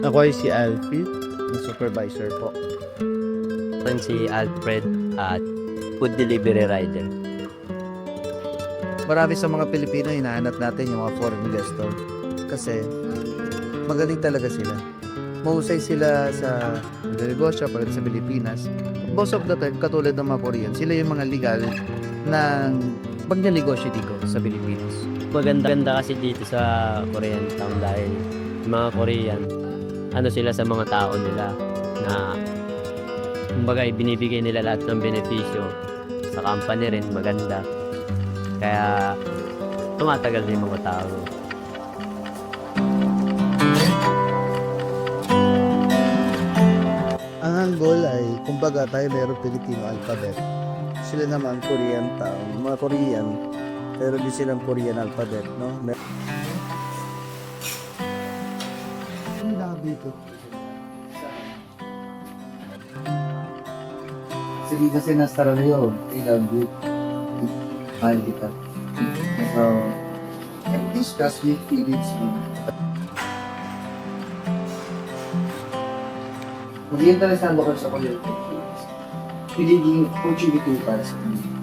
Ako ay si Alfie, yung supervisor po. Si Alfred at food delivery rider. Marami sa mga Pilipino hinahanap natin yung mga foreign investor kasi magaling talaga sila. Mahusay sila sa negosyo pagdating sa Pilipinas. Most of the time, katulad ng mga Korean, sila yung mga legal ng pagnegosyo dito sa Pilipinas. Maganda kasi dito sa Korean town dahil yung mga Korean, ano sila sa mga tao nila na kumbaga binibigay nila lahat ng benepisyo sa company rin maganda. Kaya tumatagal din yung mga tao. Ang Hangul ay, kumbaga tayo mayroong Filipino alphabet. Sila naman Korean town, mga Korean, pero di silang Korean alphabet, no? Ang labi dito. Sige kasi nasa yun, ilabi. Mahal kita. So, and discuss with feelings mo. Mag-interesado ko sa community. Piliging opportunity para sa kanila.